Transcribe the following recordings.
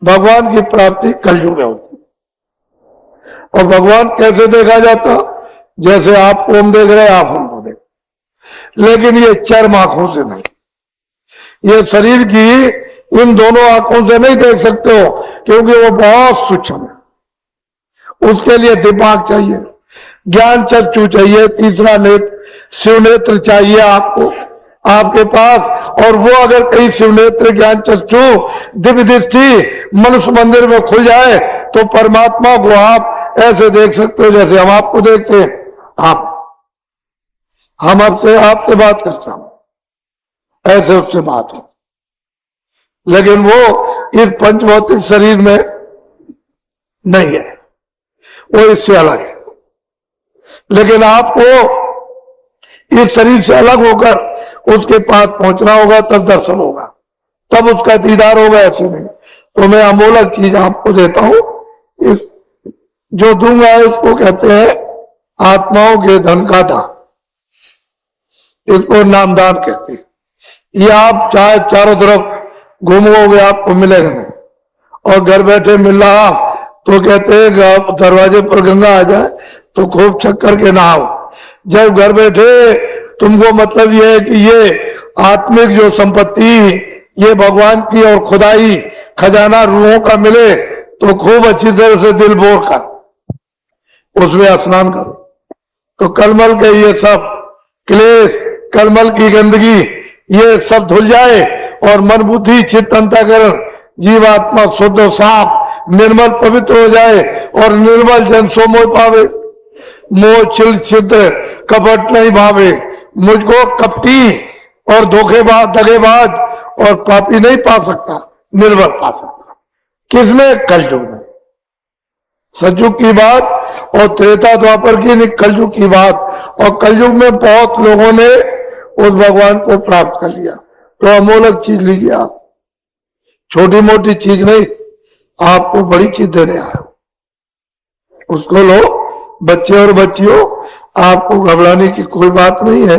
भगवान की प्राप्ति कलयुग में होती है। और भगवान कैसे देखा जाता? जैसे आप ओम देख रहे हैं, आप हमको देख, लेकिन ये चर्म आंखों से नहीं, ये शरीर की इन दोनों आंखों से नहीं देख सकते हो, क्योंकि वो बहुत सूक्ष्म है। उसके लिए दिमाग चाहिए, ज्ञान चक्षु चाहिए, तीसरा नेत्र शिव नेत्र चाहिए आपको, आपके पास। और वो अगर कहीं शिव नेत्र ज्ञान चक्षु दिव्य दृष्टि मनुष्य मंदिर में खुल जाए तो परमात्मा को आप ऐसे देख सकते हो जैसे हम आपको देखते हैं। हम आपसे बात करता हूं, ऐसे उससे बात है, लेकिन वो इस पंचभौतिक शरीर में नहीं है, वो इससे अलग है। लेकिन आपको इस शरीर से अलग होकर उसके पास पहुंचना होगा, तब दर्शन होगा, तब उसका दीदार होगा, ऐसे नहीं। तो मैं अमूलक चीज आपको देता हूं, इस जो दूंगा इसको कहते हैं आत्माओं के धन का दान, इसको नामदान कहते हैं। ये आप चाहे चारों तरफ घूमोगे आपको मिलेगा नहीं, और घर बैठे मिल रहा तो कहते हैं दरवाजे पर गंगा आ जाए तो खूब चक्कर के नहाओ। जब घर बैठे तुमको मतलब ये है कि ये आत्मिक जो संपत्ति ये भगवान की और खुदाई खजाना रूहों का मिले तो खूब अच्छी तरह से दिल बोर कर उसमें स्नान करो, तो कलमल के ये सब क्लेश, कलमल की गंदगी ये सब धुल जाए और मन बुद्धि चित्त अंतःकरण जीवात्मा शुद्ध और साफ निर्मल पवित्र हो जाए और निर्मल जन सो मोह पावे, मोह छिल छिद्र कपट नहीं भावे। मुझको कपटी और धोखेबाज दगेबाज और पापी नहीं पा सकता, निर्मल पा सकता। किसमें? कलयुग में। सतयुग की बात और त्रेता द्वापर की नहीं, कलयुग की बात। और कलयुग में बहुत लोगों ने उस भगवान को प्राप्त कर लिया। तो अमूलक चीज लीजिए आप, छोटी मोटी चीज नहीं, आपको बड़ी चीज देने आया, उसको लो। बच्चे और बच्चियों, आपको घबराने की कोई बात नहीं है,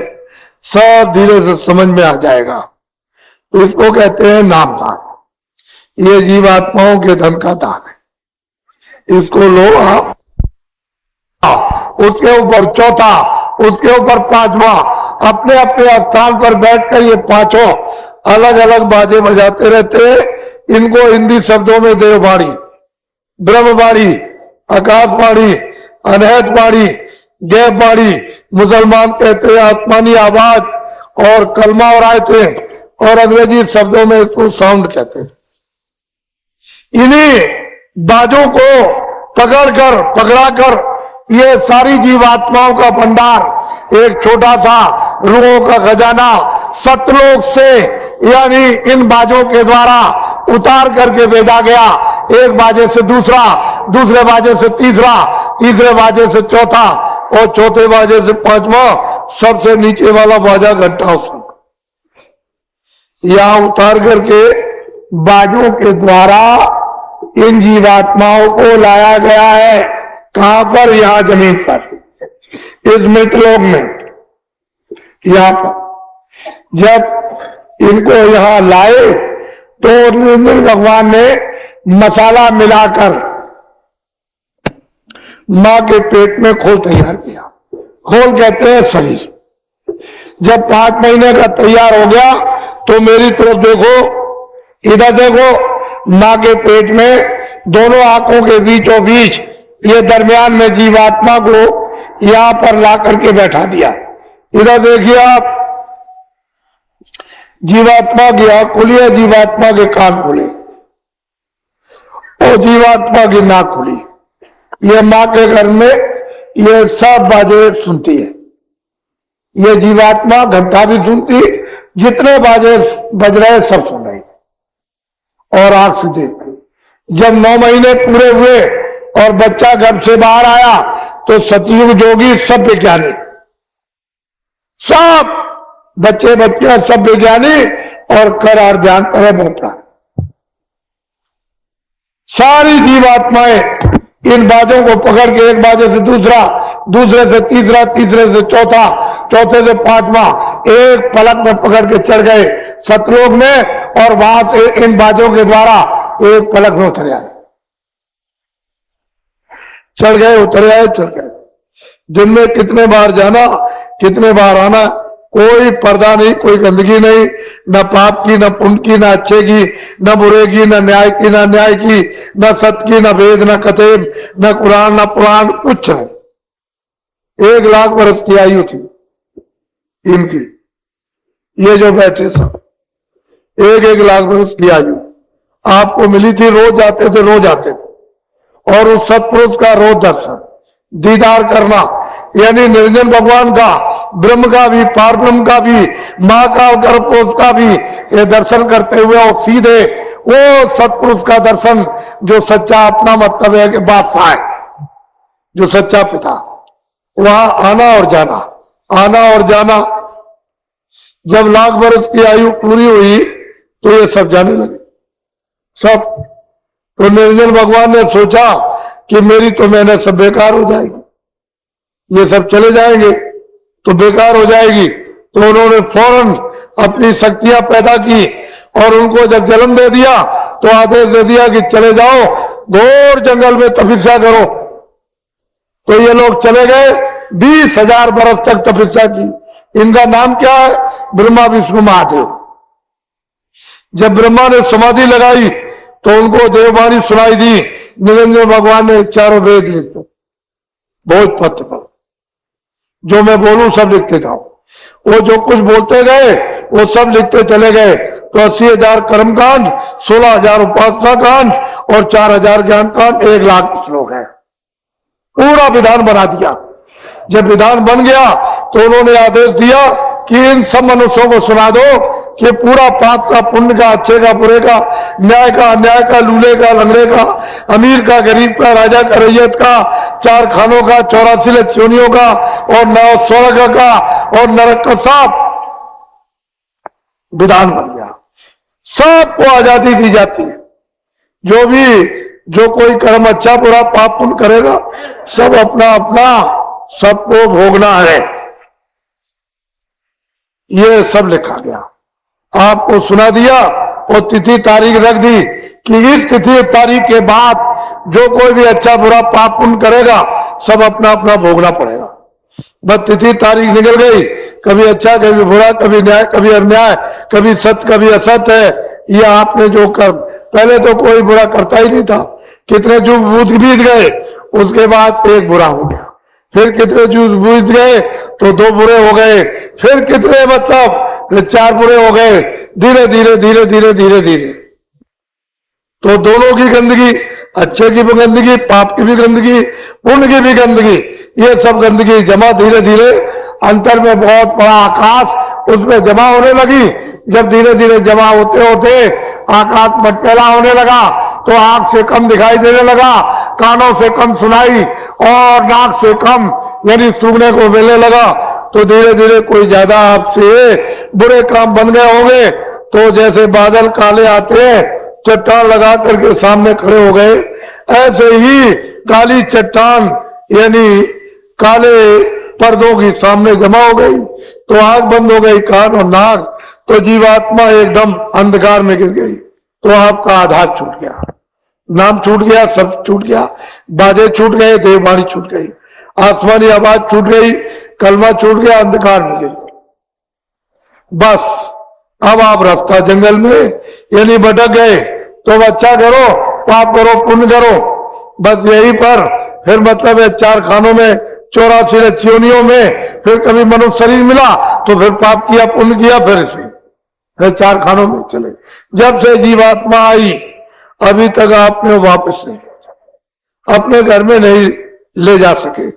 सब धीरे से समझ में आ जाएगा। तो इसको कहते हैं नामदान। ये जीवात्माओं के धन का दान है, इसको लो आप। उसके ऊपर चौथा, उसके ऊपर पांचवा, अपने अपने स्थान पर बैठकर ये पांचों अलग अलग बाजे बजाते रहते हैं। इनको हिंदी शब्दों में देववाणी, ब्रह्मवाणी, आकाशवाणी, अनहतवाणी, गैबवाणी, मुसलमान कहते हैं आसमानी आवाज, और कलमा और आयतें, और अंग्रेजी शब्दों में इसको साउंड कहते हैं। इन्हीं बाजों को पकड़ाकर ये सारी जीवात्माओं का भंडार, एक छोटा सा रूहों का खजाना सतलोक से, यानी इन बाजों के द्वारा उतार करके भेजा गया। एक बाजे से दूसरा, दूसरे बाजे से तीसरा, तीसरे बाजे से चौथा, और चौथे बाजे से पांचवा, सबसे नीचे वाला बाजा घंटा उसमें यहां उतार करके बाजों के द्वारा इन जीवात्माओं को लाया गया है। कहां पर? यहां जमीन पर, इस मृतलोक में। यहां पर जब इनको यहां लाए तो निर्मल भगवान ने मसाला मिलाकर मां के पेट में खोल तैयार किया। खोल कहते हैं शरीर। जब 5 महीने का तैयार हो गया तो मेरी तरफ देखो, इधर देखो, मां के पेट में दोनों आंखों के बीचों बीच ये दरमियान में जीवात्मा को यहां पर ला करके बैठा दिया। इधर देखिए आप, जीवात्मा की आंख खुली है, जीवात्मा के कान खुले और जीवात्मा की नाक खुली। ये मां के घर में ये सब बाजे सुनती है। ये जीवात्मा घंटा भी सुनती, जितने बाजे बज रहे सब सुन रही और आंख से देखती। जब 9 महीने पूरे हुए और बच्चा गर्भ से बाहर आया तो सतयुग जोगी सब विज्ञानी, सब बच्चे बच्चियां सब विज्ञानी और करार ध्यान पर बैठा। सारी जीवात्माएं इन बाजों को पकड़ के एक बाजे से दूसरा, दूसरे से तीसरा, तीसरे से चौथा, चौथे से पांचवा, एक पलक में पकड़ के चढ़ गए सतलोक में। और वहां से इन बाजों के द्वारा एक पलक में उतर आए, चढ़ गए, उतर आए, चढ़ गए। दिन में कितने बार जाना, कितने बार आना, कोई पर्दा नहीं, कोई गंदगी नहीं, न पाप की, न पुण्य की, न अच्छे की, न बुरे की, न न्याय की, न न्याय की, न सत्य की, न वेद, न कतेब, न कुरान, न पुराण, कुछ नहीं। 1 लाख वर्ष की आयु थी इनकी, ये जो बैठे सब 1 लाख वर्ष की आयु आपको मिली थी। रोज आते थे, रोज आते थे। और उस सत्पुरुष का रोज दर्शन दीदार करना, यानी निरंजन भगवान का, ब्रह्म का भी, पार ब्रह्म का भी, मां का, गर्भपुरुष का भी ये दर्शन करते हुए और सीधे वो सत्पुरुष का दर्शन जो सच्चा अपना मतलब है कि बादशाह है, जो सच्चा पिता, वहां आना और जाना, आना और जाना। जब लाख वर्ष की आयु पूरी हुई तो ये सब जाने लगे, सब। तो निरंजन भगवान ने सोचा कि मेरी तो मेहनत सब बेकार हो जाएगी, ये सब चले जाएंगे तो बेकार हो जाएगी। तो उन्होंने फौरन अपनी शक्तियां पैदा की और उनको जब जन्म दे दिया तो आदेश दे दिया कि चले जाओ, घोर जंगल में तपस्या करो। तो ये लोग चले गए, 20,000 बरस तक तपस्या की। इनका नाम क्या है? ब्रह्मा विष्णु महादेव। जब ब्रह्मा ने समाधि लगाई तो उनको देववाणी सुनाई दी। निरंजन भगवान ने चारों वेद लिखते, बहुत पत्र पर, जो मैं बोलूं सब लिखते जाओ। वो जो कुछ बोलते गए वो सब लिखते चले गए। तो 80,000 कर्मकांड, 16,000 उपासना कांड और 4,000 ज्ञान कांड, 1 लाख श्लोक है। पूरा विधान बना दिया। जब विधान बन गया तो उन्होंने आदेश दिया कि इन सब मनुष्यों को सुना दो कि पूरा पाप का, पुण्य का, अच्छे का, बुरे का, न्याय का, अन्याय का, लूले का, लंगड़े का, अमीर का, गरीब का, राजा का, रैयत का, 4 खानों का, 84 लक्ष्योनियों का और 9 स्वर्ग का और नरक का सब विधान बन गया। सबको आजादी दी जाती है। जो कोई कर्म अच्छा बुरा पाप पुण्य करेगा सब अपना अपना सबको भोगना है, ये सब लिखा गया। आपको सुना दिया और तिथि तारीख रख दी कि इस तिथि तारीख के बाद जो कोई भी अच्छा बुरा पाप पुण्य करेगा सब अपना अपना भोगना पड़ेगा। बस तिथि तारीख निकल गई, कभी अच्छा कभी बुरा, कभी न्याय कभी अन्याय, कभी सत्य कभी असत्य है। ये आपने जो कर, पहले तो कोई बुरा करता ही नहीं था, कितने जुग बीत गए, उसके बाद एक बुरा हो गया, फिर कितने जुग बीत गए तो 2 बुरे हो गए, फिर कितने मतलब 4 बुरे हो गए, धीरे धीरे धीरे धीरे धीरे धीरे। तो दोनों की गंदगी, अच्छे की भी गंदगी, पाप की भी गंदगी, पुण्य की भी गंदगी, ये सब गंदगी जमा धीरे धीरे अंतर में बहुत बड़ा आकाश उसमें जमा होने लगी। जब धीरे धीरे जमा होते होते आकाश मटमैला होने लगा तो आंख से कम दिखाई देने लगा, कानों से कम सुनाई और नाक से कम यानी सूंघने को मिलने लगा। तो धीरे धीरे कोई ज्यादा आपसे बुरे काम बन गए होंगे तो जैसे बादल काले आते हैं, चट्टान लगा करके सामने खड़े हो गए, ऐसे ही काली चट्टान यानी काले पर्दों की सामने जमा हो गई। तो आंख बंद हो गई, कान और नाक, तो जीवात्मा एकदम अंधकार में गिर गई। तो आपका आधार छूट गया, नाम छूट गया, सब छूट गया, बाजे छूट गए, देववाणी छूट गई, आसमानी आवाज छूट गई, कलमा छूट गया, अंधकार में गिर गई। बस अब आप रास्ता जंगल में यानी भटक गए। तो अच्छा करो, पाप करो, पुण्य करो, बस यही पर फिर मतलब है 4 खानों में, 84 रचियोनियों में, फिर कभी मनुष्य शरीर मिला तो फिर पाप किया, पुण्य किया, फिर इसमें फिर 4 खानों में चले। जब से जीवात्मा आई अभी तक आपने वापस नहीं, अपने घर में नहीं ले जा सके।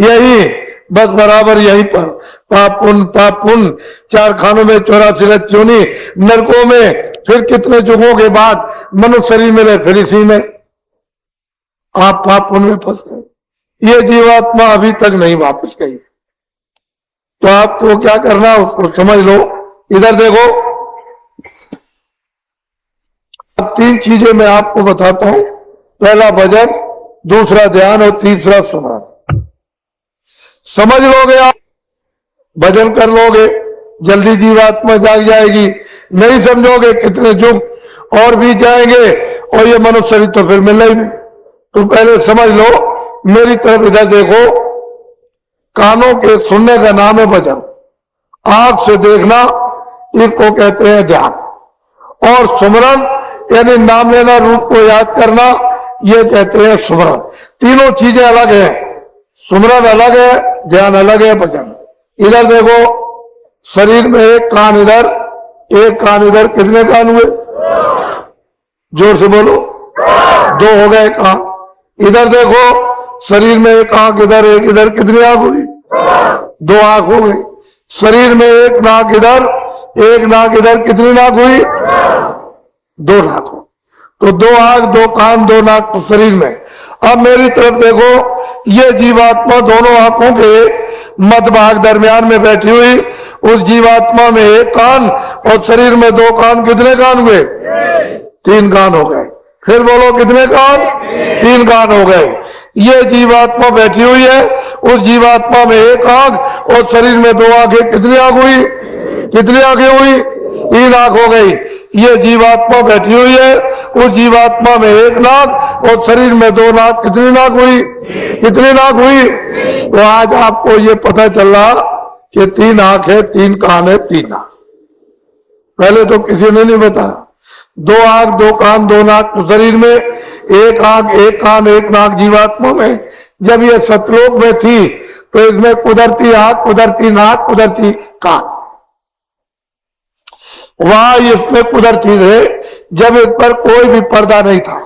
यही बस बराबर यहीं पर पाप पुण्य 4 खानों में, 84 रचियोनी, नरकों में, फिर कितने युगों के बाद मनुष्य शरीर मिले, फिर इसी में आप पाप पुण्य में फंस गए। ये जीवात्मा अभी तक नहीं वापस गई। तो आपको क्या करना उसको समझ लो। इधर देखो, अब 3 चीजें मैं आपको बताता हूं। पहला भजन, दूसरा ध्यान और तीसरा सुमरन। समझ लोगे आप, भजन कर लोगे, जल्दी जीवात्मा जाग जाएगी। नहीं समझोगे कितने युग और भी जाएंगे और ये मनुष्य शरीर तो फिर मिलना ही नहीं। तो पहले समझ लो, मेरी तरफ इधर देखो, कानों के सुनने का नाम है भजन, आंख से देखना इसको कहते हैं ध्यान, और सुमरन यानी नाम लेना, रूप को याद करना, ये कहते हैं सुमरन। तीनों चीजें अलग है, सुमरन अलग है, ध्यान अलग है, भजन। इधर देखो, शरीर में एक कान इधर, एक कान इधर, कितने कान हुए? जोर से बोलो, 2 हो गए कान। इधर देखो, शरीर में एक आंख इधर, एक इधर, कितनी आंख हुई? 2 आंख हो गई। शरीर में एक नाक इधर, एक नाक इधर, कितनी नाक हुई? 2 नाक हो। तो 2 आंख, 2 कान, 2 नाक तो शरीर में। अब मेरी तरफ देखो, ये जीवात्मा दोनों आंखों के मध्य भाग दरमियान में बैठी हुई, उस जीवात्मा में एक कान और शरीर में 2 कान, कितने कान हुए? 3 कान हो गए। फिर बोलो, कितने कान? 3 कान हो गए। ये जीवात्मा बैठी हुई है, उस जीवात्मा में एक आंख और शरीर में 2 आंखें, कितनी आंख हुई? कितनी आंखें हुई? 3 आंख हो गई। ये जीवात्मा बैठी हुई है, उस जीवात्मा में एक नाक और शरीर में 2 नाक, कितनी नाक हुई? कितनी नाक हुई? तो आज आपको ये पता चल रहा कि 3 आंख है, 3 कान है, 3 नाक। पहले तो किसी ने नहीं बताया। 2 आंख, 2 कान, 2 नाक तो शरीर में, एक आंख, एक कान, एक नाक जीवात्मा में। जब ये सतलोक में थी तो इसमें कुदरती आंख, कुदरती नाक, कुदरती कान, वहां इसमें कुदरती थे जब इस पर कोई भी पर्दा नहीं था,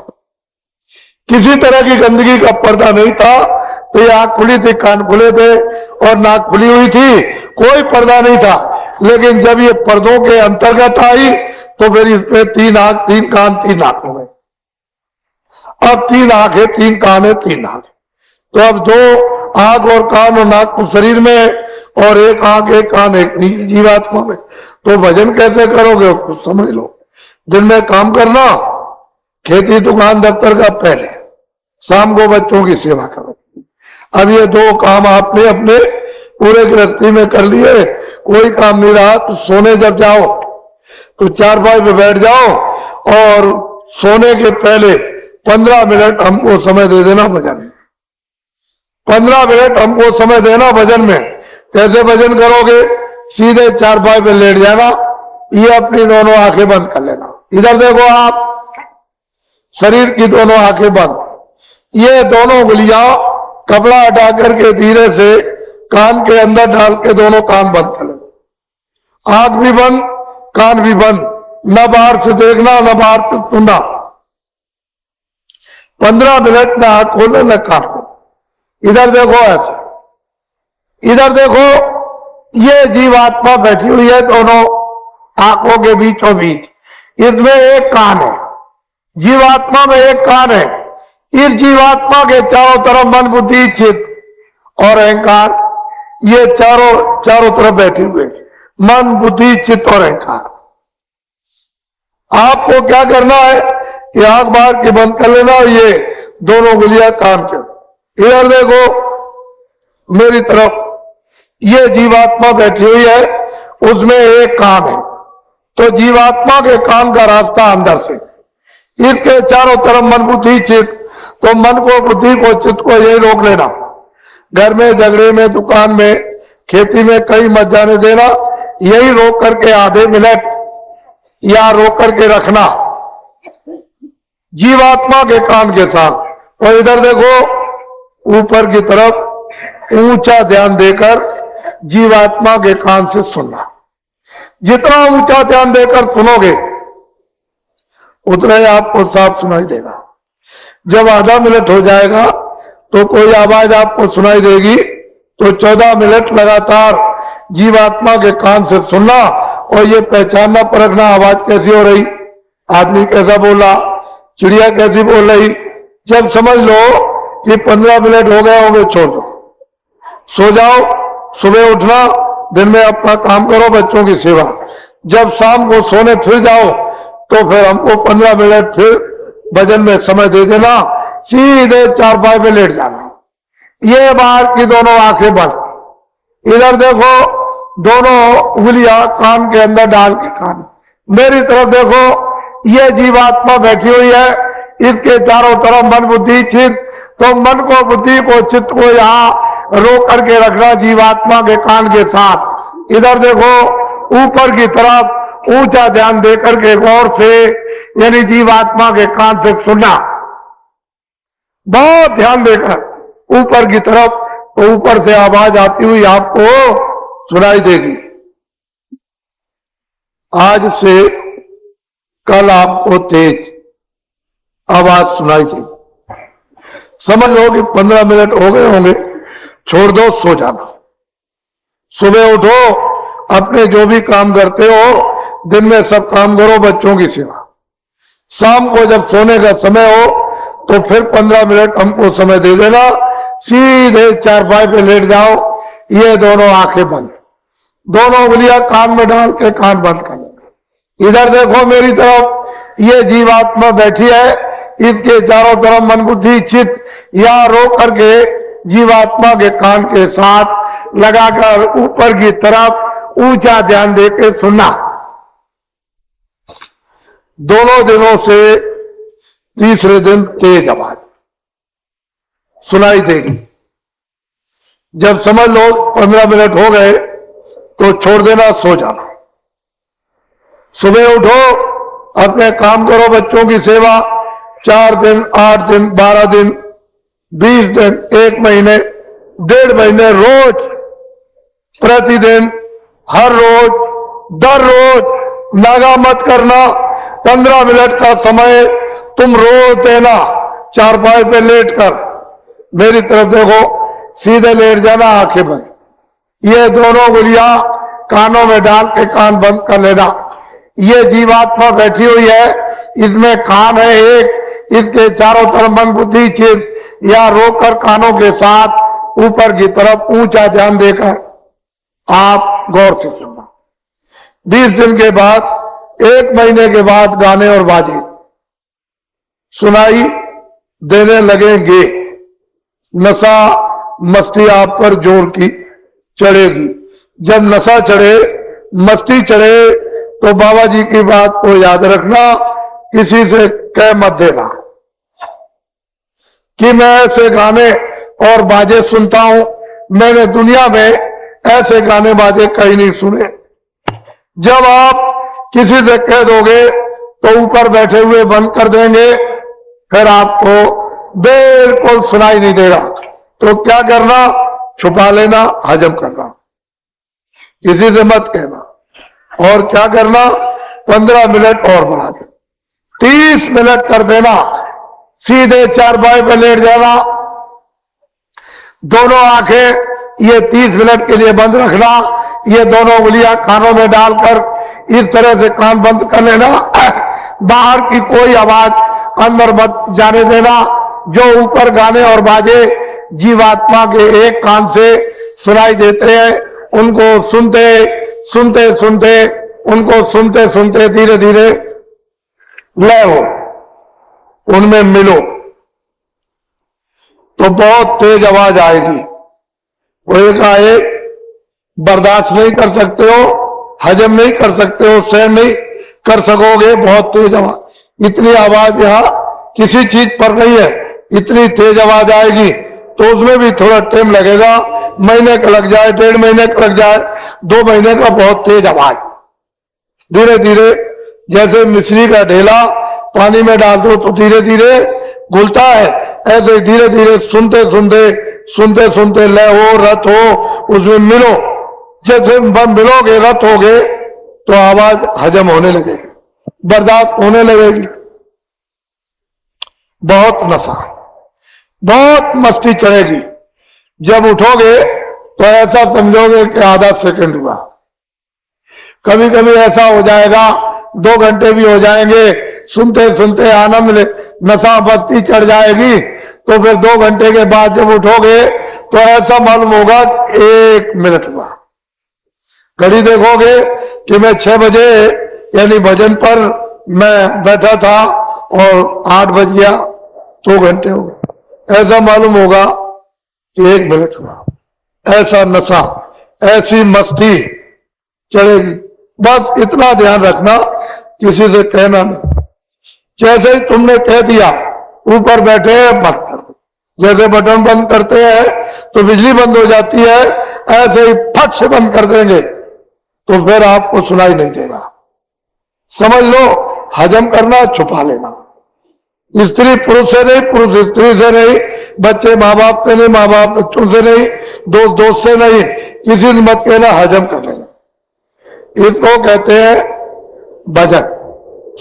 किसी तरह की गंदगी का पर्दा नहीं था। तो ये आंख खुली थी, कान खुले थे और नाक खुली हुई थी, कोई पर्दा नहीं था। लेकिन जब ये पर्दों के अंतर्गत आई तो फिर इसमें 3 आंख, 3 कान, 3 नाक हो गए। अब 3 आंख है, 3 कान है, 3 नाक। तो अब 2 आंख और कान और नाक तो शरीर में, और एक आंख, एक कान, एक जीवात्मा में। तो भजन कैसे करोगे उसको समझ लो। दिन में काम करना, खेती दुकान दफ्तर का पहले, शाम को बच्चों की सेवा करो। अब ये 2 काम आपने अपने पूरे गृहस्थी में कर लिए, कोई काम नहीं रहा तो सोने जब जाओ तो चारपाई पे बैठ जाओ और सोने के पहले 15 मिनट हमको समय दे देना भजन में। 15 मिनट हमको समय देना भजन में। कैसे भजन करोगे? सीधे चारपाई पे लेट जाना, ये अपनी दोनों आंखें बंद कर लेना। इधर देखो आप, शरीर की दोनों आंखें बंद, ये दोनों उंगलियां कपड़ा हटा करके धीरे से कान के अंदर डाल के दोनों कान बंद कर लेना। आंख भी बंद, कान भी बंद, न बाहर से देखना न बाहर से सुनना। 15 मिनट न आंख खोले न कान खोले। इधर देखो ऐसे, इधर देखो, ये जीवात्मा बैठी हुई है दोनों आंखों के बीचों बीच, इसमें एक कान है, जीवात्मा में एक कान है। इस जीवात्मा के चारों तरफ मन, बुद्धि, चित्त और अहंकार, ये चारों तरफ बैठे हुए, मन, बुद्धि, चित्त और अहंकार। आपको क्या करना है कि आंख बाहर की बंद कर लेना, ये दोनों उंगलियां कान के। इधर देखो मेरी तरफ, ये जीवात्मा बैठी हुई है, उसमें एक कान है। तो जीवात्मा के कान का रास्ता अंदर से, इसके चारों तरफ मन, बुद्धि, चित्त। तो मन को, बुद्धि को, चित्त को यही रोक लेना। घर में, झगड़े में, दुकान में, खेती में कहीं मत जाने देना। यही रोक करके आधे मिनट या रोक करके रखना जीवात्मा के कान के साथ। और इधर देखो ऊपर की तरफ ऊंचा ध्यान देकर जीवात्मा के कान से सुनना। जितना ऊंचा ध्यान देकर सुनोगे उतना ही आपको साफ सुनाई देगा। जब आधा मिनट हो जाएगा तो कोई आवाज आपको सुनाई देगी, तो 14 मिनट लगातार जीवात्मा के कान से सुनना और ये पहचानना, परखना आवाज कैसी हो रही, आदमी कैसा बोला, चिड़िया कैसी बोल रही। जब समझ लो कि 15 मिनट हो गए होंगे, छोड़ दो, सो जाओ। सुबह उठना, दिन में अपना काम करो, बच्चों की सेवा। जब शाम को सोने फिर जाओ तो फिर हमको 15 मिनट फिर भजन में समय दे देना, सीधे चारपाई पे लेट जाना। ये बाहर की दोनों आंखें बंद। इधर देखो दोनों उंगलियां कान के अंदर डाल के कान। मेरी तरफ देखो, ये जीवात्मा बैठी हुई है, इसके चारों तरफ मन बुद्धि चित्त, तो मन को बुद्धि को चित्त को यहां रोक करके रखना जीवात्मा के कान के साथ। इधर देखो ऊपर की तरफ ऊंचा ध्यान देकर के गौर से, यानी जीवात्मा के कान से सुनना, बहुत ध्यान देकर ऊपर की तरफ, तो ऊपर से आवाज आती हुई आपको सुनाई देगी। आज से कल आपको तेज आवाज सुनाई देगी। समझ लो कि 15 मिनट हो गए होंगे, छोड़ दो, सो जाना। सुबह उठो, अपने जो भी काम करते हो दिन में सब काम करो, बच्चों की सेवा। शाम को जब सोने का समय हो तो फिर 15 मिनट हमको समय दे देना, सीधे चारपाई पे लेट जाओ, ये दोनों आंखें बंद, दोनों उंगलियां कान में डाल के कान बंद कर लेना। इधर देखो मेरी तरफ, ये जीवात्मा बैठी है, इसके चारों तरफ मन बुद्धि चित्त या रोक करके जीवात्मा के कान के साथ लगाकर ऊपर की तरफ ऊंचा ध्यान देके सुनना। दोनों दिनों से तीसरे दिन तेज आवाज सुनाई देगी। जब समझ लो 15 मिनट हो गए तो छोड़ देना, सो जाना। सुबह उठो, अपने काम करो, बच्चों की सेवा। 4 दिन, 8 दिन, 12 दिन, 20 दिन, 1 महीने, 1.5 महीने, रोज, प्रतिदिन, हर रोज, दर रोज नागा मत करना। 15 मिनट का समय तुम रोज देना। चारपाई पे लेट कर मेरी तरफ देखो, सीधे लेट जाना, आंखें बंद, ये दोनों उंगलियां कानों में डाल के कान बंद कर लेना। ये जीवात्मा बैठी हुई है, इसमें कान है एक, इसके चारों तरफ मन बुद्धि चित्त या रोककर कानों के साथ ऊपर की तरफ ऊंचा ध्यान देकर आप गौर से सुनना। 20 दिन के बाद, 1 महीने के बाद गाने और बाजे सुनाई देने लगेंगे। नशा मस्ती आप पर जोर की चढ़ेगी। जब नशा चढ़े, मस्ती चढ़े, तो बाबा जी की बात को याद रखना, किसी से कह मत देना कि मैं ऐसे गाने और बाजे सुनता हूं, मैंने दुनिया में ऐसे गाने बाजे कहीं नहीं सुने। जब आप किसी से कह दोगे तो ऊपर बैठे हुए बंद कर देंगे, फिर आपको बिल्कुल सुनाई नहीं देगा। तो क्या करना, छुपा लेना, हजम करना, किसी से मत कहना। और क्या करना, 15 मिनट और बढ़ा दे, 30 मिनट कर देना। सीधे चारपाई पर लेट जाना, दोनों आंखें ये 30 मिनट के लिए बंद रखना, ये दोनों उंगलियां कानों में डालकर इस तरह से कान बंद कर लेना। बाहर की कोई आवाज अंदर मत जाने देना। जो ऊपर गाने और बाजे जीवात्मा के एक कान से सुनाई देते हैं, उनको सुनते सुनते सुनते, उनको सुनते सुनते धीरे धीरे लय हो, उनमें मिलो, तो बहुत तेज आवाज आएगी। वो एक बर्दाश्त नहीं कर सकते हो, हजम नहीं कर सकते हो, सहन नहीं कर सकोगे, बहुत तेज आवाज। इतनी आवाज यहां किसी चीज पर नहीं है, इतनी तेज आवाज आएगी। तो उसमें भी थोड़ा टाइम लगेगा, महीने का लग जाए, 1.5 महीने का लग जाए, 2 महीने का, बहुत तेज आवाज। धीरे धीरे, जैसे मिश्री का ढेला पानी में डाल दो तो धीरे धीरे घुलता है, ऐसे धीरे धीरे सुनते सुनते सुनते सुनते लय हो, रत हो, उसमें मिलो। जैसे मिलोगे, रत होगे, तो आवाज हजम होने लगेगी, बर्दाश्त होने लगेगी। बहुत नशा, बहुत मस्ती चढ़ेगी। जब उठोगे तो ऐसा समझोगे कि आधा सेकंड हुआ। कभी कभी ऐसा हो जाएगा 2 घंटे भी हो जाएंगे, सुनते सुनते आनंद नशा मस्ती चढ़ जाएगी। तो फिर 2 घंटे के बाद जब उठोगे तो ऐसा मालूम होगा 1 मिनट हुआ। घड़ी देखोगे कि मैं 6 बजे यानी भजन पर मैं बैठा था और 8 बज गया, 2 घंटे हो गए। ऐसा मालूम होगा कि 1 मिनट हुआ। ऐसा नशा, ऐसी मस्ती चढ़ेगी। बस इतना ध्यान रखना, किसी से कहना नहीं। जैसे ही तुमने कह दिया ऊपर बैठे बंद कर दो। जैसे बटन बंद करते हैं तो बिजली बंद हो जाती है, ऐसे ही फट से बंद कर देंगे तो फिर आपको सुनाई नहीं देगा। समझ लो, हजम करना, छुपा लेना। स्त्री पुरुष से नहीं, पुरुष स्त्री से नहीं, बच्चे माँ बाप से नहीं, माँ बाप बच्चों से नहीं, दोस्त दोस्त से नहीं, किसी से मत कहना, हजम कर लेना। इसको कहते हैं भजन।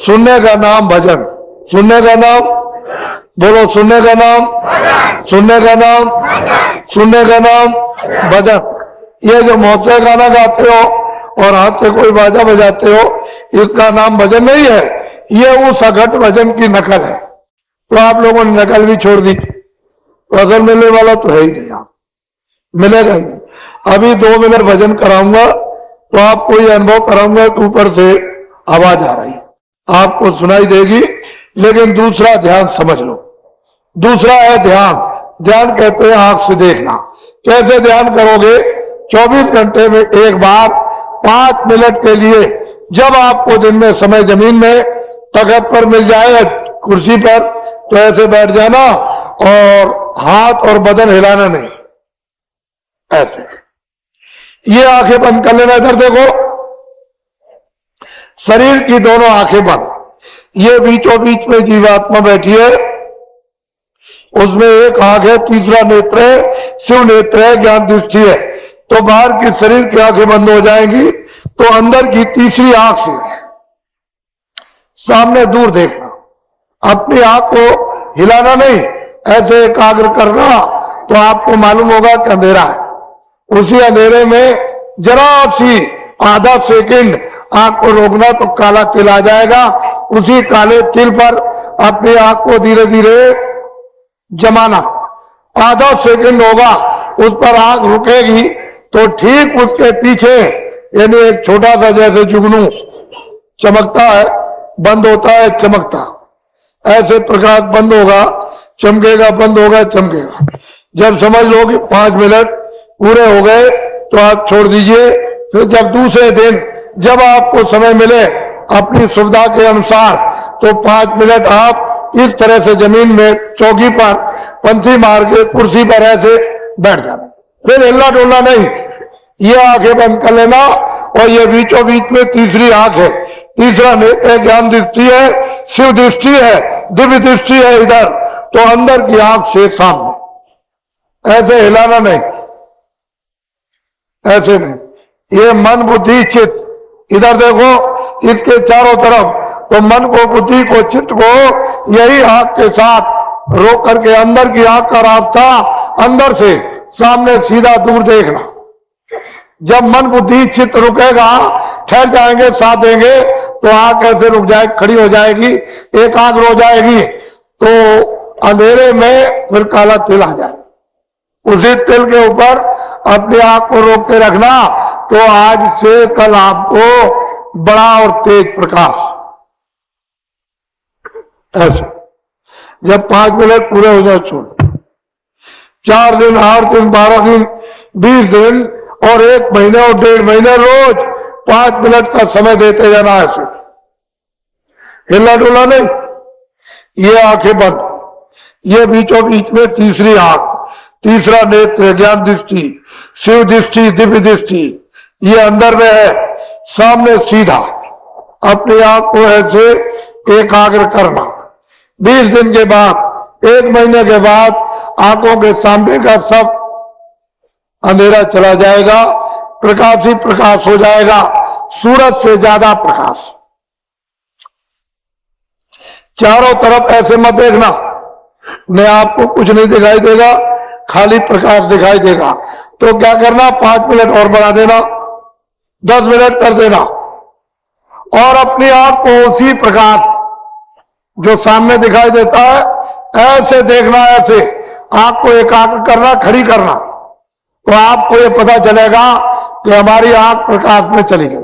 सुनने का नाम भजन। सुनने का नाम बोलो, सुनने का नाम, सुनने का नाम, सुनने का नाम भजन। ये जो मौसे गाना गाते हो और हाथ से कोई बाजा बजाते हो, इसका नाम भजन नहीं है, ये उस अघट भजन की नकल है। तो आप लोगों ने नकल भी छोड़ दी, तो असल मिलने वाला तो है ही नहीं, आप मिलेगा ही नहीं। अभी 2 मिनट भजन कराऊंगा तो आपको ये अनुभव कराऊंगा कि ऊपर से आवाज आ रही है, आपको सुनाई देगी। लेकिन दूसरा ध्यान समझ लो, दूसरा है ध्यान। ध्यान कहते हैं आंख से देखना। कैसे ध्यान करोगे? 24 घंटे में एक बार 5 मिनट के लिए, जब आपको दिन में समय जमीन में तख्त पर मिल जाए, कुर्सी पर, तो ऐसे बैठ जाना और हाथ और बदन हिलाना नहीं, ऐसे। ये आंखें बंद कर लेना। इधर देखो, शरीर की दोनों आंखें बंद। ये बीचों बीच में जीवात्मा बैठी है, उसमें एक आंख है, तीसरा नेत्र है, शिव नेत्र है, ज्ञान दृष्टि है। तो बाहर की शरीर की आंखें बंद हो जाएंगी, तो अंदर की तीसरी आंख से सामने दूर देखना। अपनी आंख को हिलाना नहीं, ऐसे एकाग्र करना, तो आपको मालूम होगा कि अंधेरा है। उसी अंधेरे में जरा सी आधा सेकंड आंख को रोकना तो काला तिल आ जाएगा। उसी काले तिल पर अपनी आंख को धीरे धीरे जमाना। आधा सेकंड होगा, उस पर आंख रुकेगी तो ठीक उसके पीछे, यानी एक छोटा सा जैसे जुगनू चमकता है, बंद होता है, चमकता, ऐसे प्रकाश बंद होगा, चमकेगा, बंद होगा, चमकेगा। जब समझ लो कि 5 मिनट पूरे हो गए तो आप छोड़ दीजिए। फिर जब दूसरे दिन जब आपको समय मिले अपनी सुविधा के अनुसार, तो 5 मिनट आप इस तरह से जमीन में चौकी पर पंथी मार के कुर्सी पर ऐसे बैठ जाना, फिर हिलना डोलना नहीं। ये आंखें बंद कर लेना। और ये बीचों बीच में तीसरी आंख है, तीसरा नेत्र ज्ञान दृष्टि है, शिव दृष्टि है, दिव्य दृष्टि है इधर। तो अंदर की आंख से सामने, ऐसे हिलाना नहीं, ऐसे नहीं। ये मन बुद्धि चित्त, इधर देखो, इसके चारों तरफ। तो मन को, बुद्धि को, चित्त को यही आंख के साथ रोक करके अंदर की आंख का रास्ता, अंदर से सामने सीधा दूर देखना। जब मन बुद्धि चित्त रुकेगा, ठहर जाएंगे, साथ देंगे, तो आंख ऐसे रुक जाए, खड़ी हो जाएगी, एकाग्र हो जाएगी। तो अंधेरे में फिर काला तिल आ जाए, उसी तिल के ऊपर अपने आप को रोक के रखना। तो आज से कल आपको बड़ा और तेज प्रकाश, ऐसे। जब 5 मिनट पूरे हो जाए छोड़, 4 दिन, 8 दिन, 12 दिन, 20 दिन और 1 महीने और 1.5 महीने रोज 5 मिनट का समय देते जाना। ऐसे हिलना डुला नहीं। ये आंखें बंद, ये बीचों बीच में तीसरी आंख, तीसरा नेत्र ज्ञान दृष्टि, शिव दृष्टि, दिव्य दृष्टि, ये अंदर में है। सामने सीधा अपने आप को ऐसे एकाग्र करना। 20 दिन के बाद, 1 महीने के बाद आंखों के सामने का सब अंधेरा चला जाएगा, प्रकाश ही प्रकाश हो जाएगा, सूरज से ज्यादा प्रकाश। चारों तरफ ऐसे मत देखना, न आपको कुछ नहीं दिखाई देगा, खाली प्रकाश दिखाई देगा। तो क्या करना, 5 मिनट और बढ़ा देना, 10 मिनट कर देना, और अपनी आंख को उसी प्रकाश जो सामने दिखाई देता है ऐसे देखना। ऐसे आंख को एकाग्र करना, खड़ी करना, तो आपको ये पता चलेगा कि हमारी आंख प्रकाश में चली गई।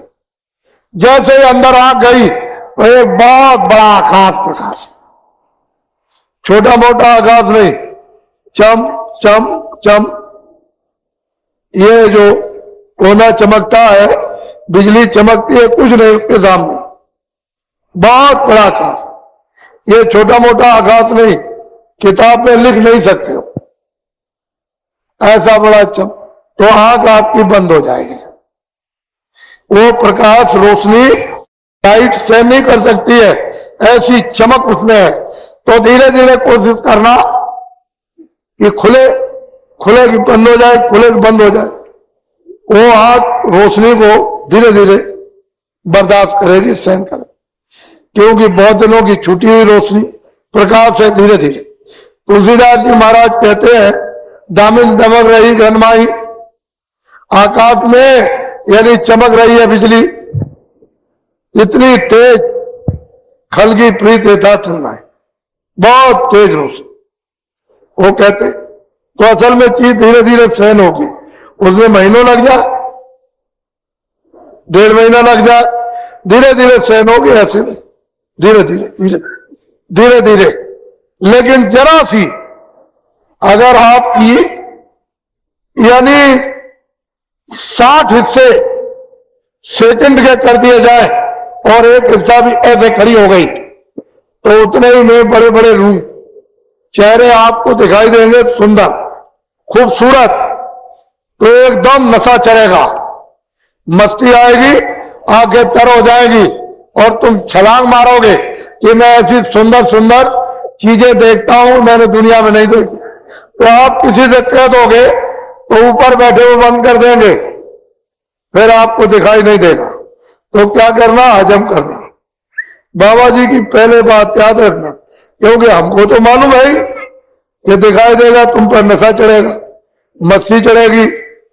जैसे ही अंदर आंख गई तो एक बहुत बड़ा आकाश प्रकाश, छोटा मोटा आकाश नहीं, चम चम चम। ये जो कोना चमकता है, बिजली चमकती है, कुछ नहीं उसके सामने, बहुत बड़ा आकाश। ये छोटा मोटा आकाश नहीं, किताब में लिख नहीं सकते हो, ऐसा बड़ा तो आंख आपकी बंद हो जाएगी। वो प्रकाश रोशनी लाइट से नहीं कर सकती है, ऐसी चमक उसमें है। तो धीरे धीरे कोशिश करना कि खुलेगी बंद हो जाए, खुलेगी बंद हो जाए। वो आंख रोशनी को धीरे धीरे बर्दाश्त करेगी, सहन करेगी, क्योंकि बहुत दिनों की छूटी हुई रोशनी प्रकाश है धीरे धीरे। तुलसीदास जी महाराज कहते हैं, दामिन दमक रही घनमाई, आकाश में यानी चमक रही है बिजली, इतनी तेज खलगी प्रीत था चलना है, बहुत तेज रोशनी। वो कहते तो असल में चीज धीरे धीरे सहन होगी, उसमें महीनों लग जाए, 1.5 महीना लग जाए, धीरे धीरे सहन होगी। ऐसे नहीं, धीरे धीरे धीरे धीरे धीरे। लेकिन जरा सी अगर आपकी यानी 60 हिस्से सेकंड के कर दिए जाए और एक हिस्सा भी ऐसे खड़ी हो गई, तो उतने ही में बड़े बड़े रूम चेहरे आपको दिखाई देंगे, सुंदर खूबसूरत। तो एकदम नशा चढ़ेगा, मस्ती आएगी, आंखें तर हो जाएगी और तुम छलांग मारोगे कि मैं ऐसी सुंदर सुंदर चीजें देखता हूं, मैंने दुनिया में नहीं देखी। तो आप किसी से कह दोगे तो ऊपर बैठे हुए बंद कर देंगे, फिर आपको दिखाई नहीं देगा। तो क्या करना, हजम करना। बाबा जी की पहले बात याद रखना, क्योंकि हमको तो मालूम है कि दिखाई देगा, तुम पर नशा चढ़ेगा, मस्ती चढ़ेगी,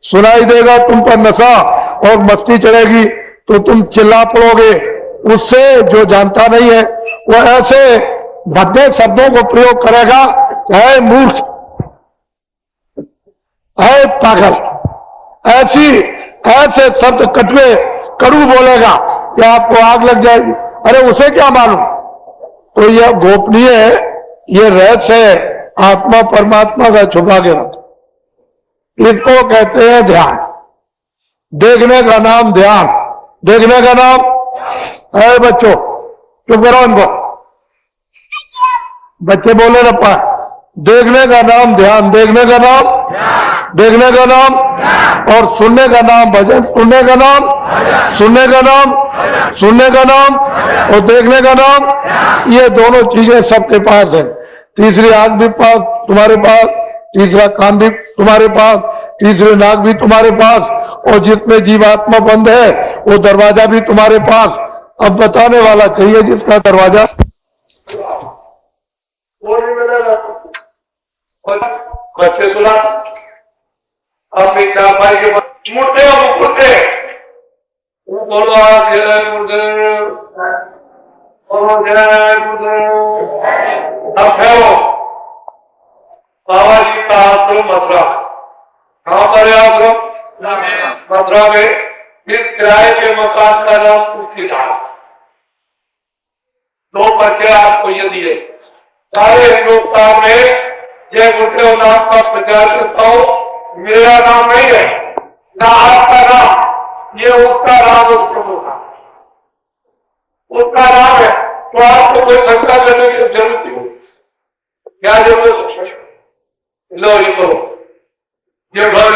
सुनाई देगा तुम पर नशा और मस्ती चढ़ेगी, तो तुम चिल्ला पड़ोगे। उससे जो जानता नहीं है वो ऐसे भद्दे शब्दों को प्रयोग करेगा, है मूर्ख, है पागल, ऐसे शब्द कटवे कड़ू बोलेगा कि आपको आग लग जाएगी। अरे उसे क्या मालूम। तो यह गोपनीय है, यह रहस्य है, आत्मा परमात्मा का छुपा के रखो। इसको कहते हैं ध्यान। देखने का नाम ध्यान, देखने का नाम है। बच्चों चुप करो इनको, बच्चे बोले ना पाए। देखने का नाम ध्यान, देखने का नाम, देखने का नाम, और सुनने का नाम भजन, सुनने का नाम, सुनने का नाम, सुनने का नाम, और देखने का नाम। ये दोनों चीजें सबके पास है। तीसरी आंख भी पास तुम्हारे पास, तीसरा कान भी तुम्हारे पास, तीसरी नाक भी तुम्हारे पास, और जिसमें जीवात्मा बंद है वो दरवाजा भी तुम्हारे पास। अब बताने वाला चाहिए जिसका दरवाजा बच्चे सुना। अपनी चारपाई के मुर्दे मुर्दे बोलो, जय मुर्दे, बोलो जय मुर्दे। अब फैलो। बाबा जी का आश्रम मथुरा, कहां पर है आश्रम? मथुरा में। इस किराए के मकान का नाम कुर्सी था। 2 बच्चे आपको ये दिए। सारे हिंदुस्तान में जय गुरुदेव नाम का प्रचार करता हूं। मेरा नाम नहीं है ना आपका नाम, ये उसका नाम, उस प्रभु का, उसका नाम है। तो आपको कोई शंका करने की जरूरत नहीं होगी। क्या जरूरत है? लो ये करो, ये भर